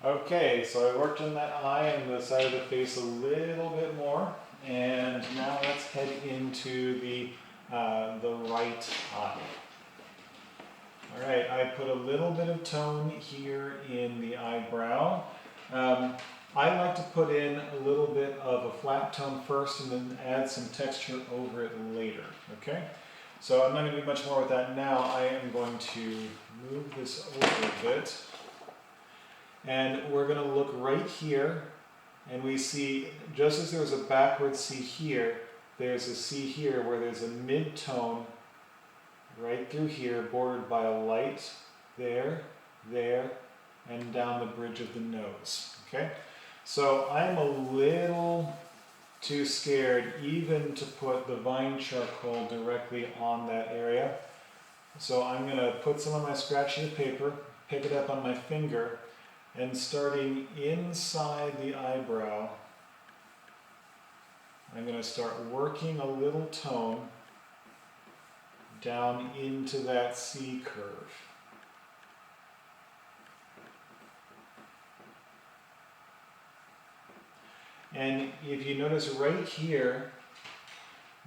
Okay, so I worked on that eye and the side of the face a little bit more, and now let's head into the right eye. All right, I put a little bit of tone here in the eyebrow. I like to put in a little bit of a flat tone first and then add some texture over it later, okay? So I'm not going to do much more with that now. I am going to move this over a bit. And we're going to look right here, and we see, just as there's a backward C here, there's a C here where there's a mid-tone right through here, bordered by a light there, and down the bridge of the nose, okay? So I'm a little too scared even to put the Vine charcoal directly on that area. So I'm going to put some of my scratch sheet of paper, pick it up on my finger, and starting inside the eyebrow, I'm going to start working a little tone down into that C curve. And if you notice right here,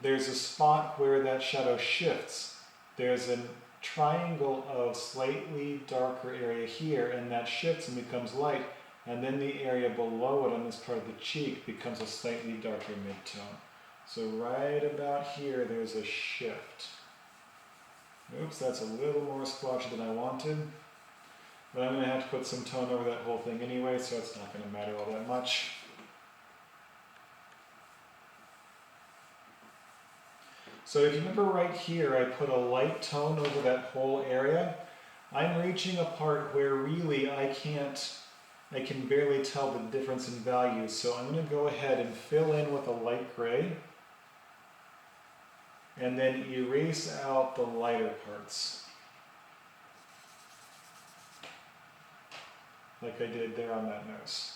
there's a spot where that shadow shifts. There's a triangle of slightly darker area here, and that shifts and becomes light, and then the area below it on this part of the cheek becomes a slightly darker mid-tone. So right about here, there's a shift. Oops, that's a little more splotchy than I wanted, but I'm going to have to put some tone over that whole thing anyway, so it's not going to matter all that much. So if you remember right here, I put a light tone over that whole area. I'm reaching a part where really I can barely tell the difference in values. So I'm going to go ahead and fill in with a light gray, and then erase out the lighter parts, like I did there on that nose.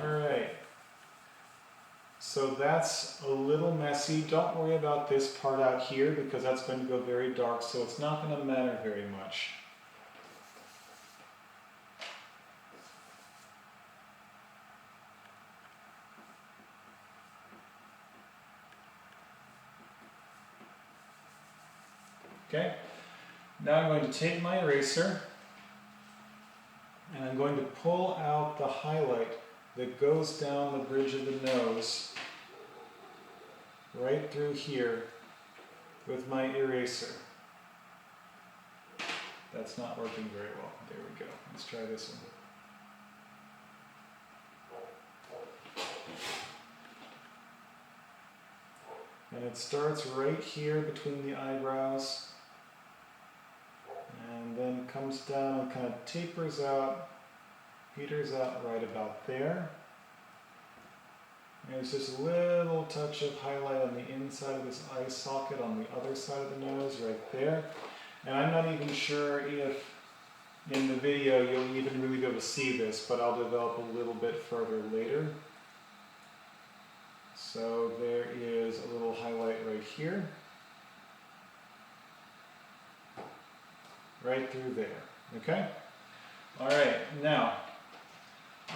Alright, so that's a little messy. Don't worry about this part out here because that's going to go very dark, so it's not going to matter very much. Okay, now I'm going to take my eraser and I'm going to pull out the highlight that goes down the bridge of the nose right through here with my eraser. That's not working very well. There we go. Let's try this one. And it starts right here between the eyebrows and then comes down and kind of tapers out, peters out right about there. And it's just a little touch of highlight on the inside of this eye socket on the other side of the nose right there. And I'm not even sure if in the video you'll even really be able to see this, but I'll develop a little bit further later. So there is a little highlight right here. Right through there, okay? All right, now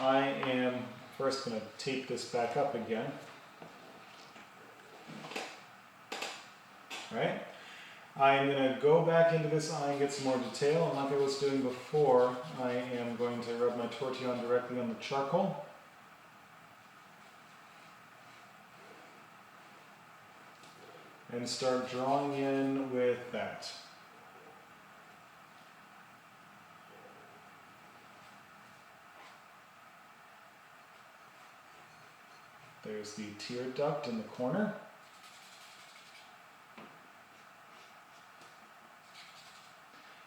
I am first going to tape this back up again. All right, I'm going to go back into this eye and get some more detail, and like I was doing before, I am going to rub my tortillon directly on the charcoal. And start drawing in with that. There's the tear duct in the corner.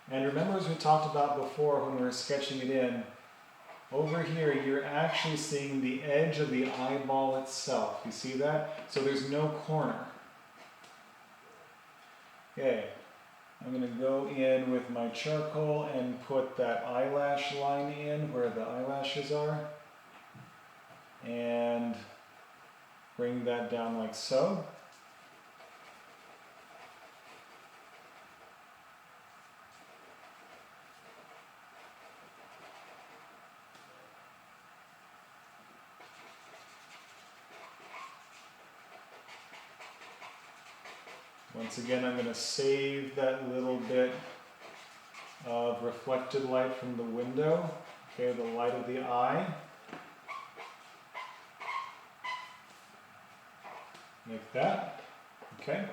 And remember, as we talked about before when we were sketching it in, Over here, you're actually seeing the edge of the eyeball itself. You see that? So there's no corner. Okay, I'm going to go in with my charcoal and put that eyelash line in where the eyelashes are. And bring that down like so. Once again, I'm going to save that little bit of reflected light from the window, okay, the light of the eye. Like that, okay?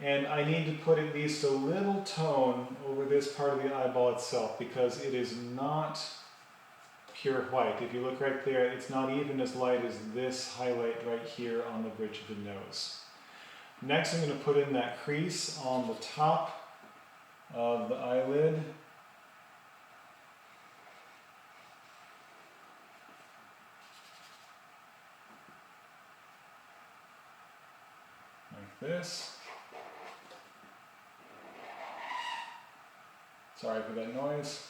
And I need to put at least a little tone over this part of the eyeball itself because it is not pure white. If you look right there, it's not even as light as this highlight right here on the bridge of the nose. Next, I'm going to put in that crease on the top of the eyelid. Like this. Sorry for that noise.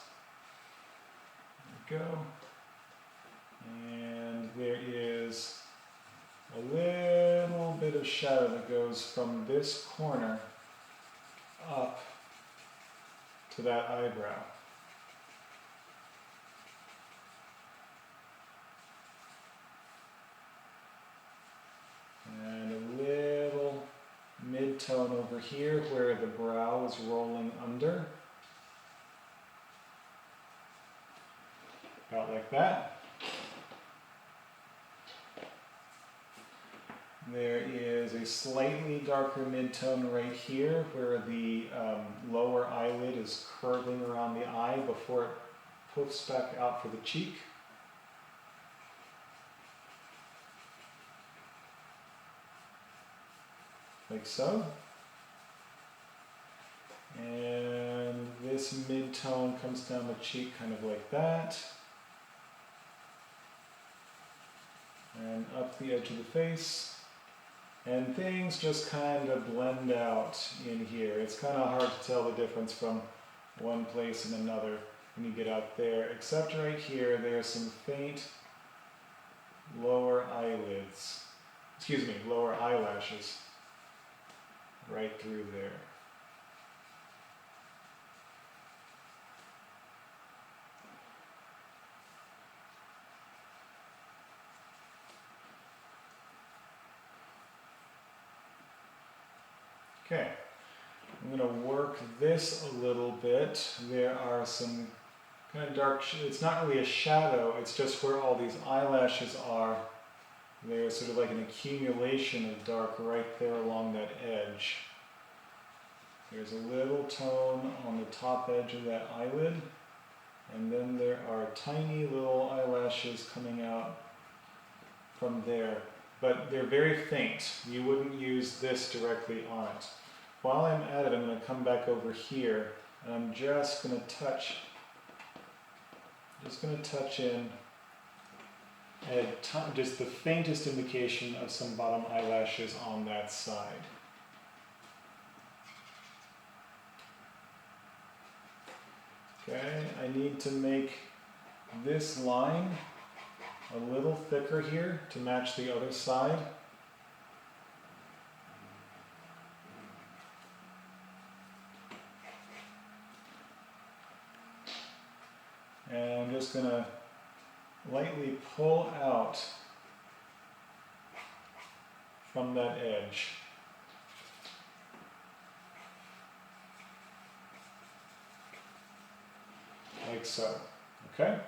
There we go. And there is a little bit of shadow that goes from this corner up to that eyebrow. And a little mid-tone over here where the brow is rolling under. About like that. There is a slightly darker mid-tone right here where the lower eyelid is curving around the eye before it poofs back out for the cheek. Like so. And this mid-tone comes down the cheek kind of like that. And up the edge of the face. And things just kind of blend out in here. It's kind of hard to tell the difference from one place and another when you get out there, except right here, there's some faint lower eyelids, lower eyelashes right through there. Okay, I'm going to work this a little bit. There are some kind of dark, it's not really a shadow, it's just where all these eyelashes are. There's sort of like an accumulation of dark right there along that edge. There's a little tone on the top edge of that eyelid, and then there are tiny little eyelashes coming out from there. But they're very faint. You wouldn't use this directly on it. While I'm at it, I'm going to come back over here, and I'm just going to touch in just the faintest indication of some bottom eyelashes on that side. Okay, I need to make this line a little thicker here to match the other side. And I'm just going to lightly pull out from that edge. Like so. Okay?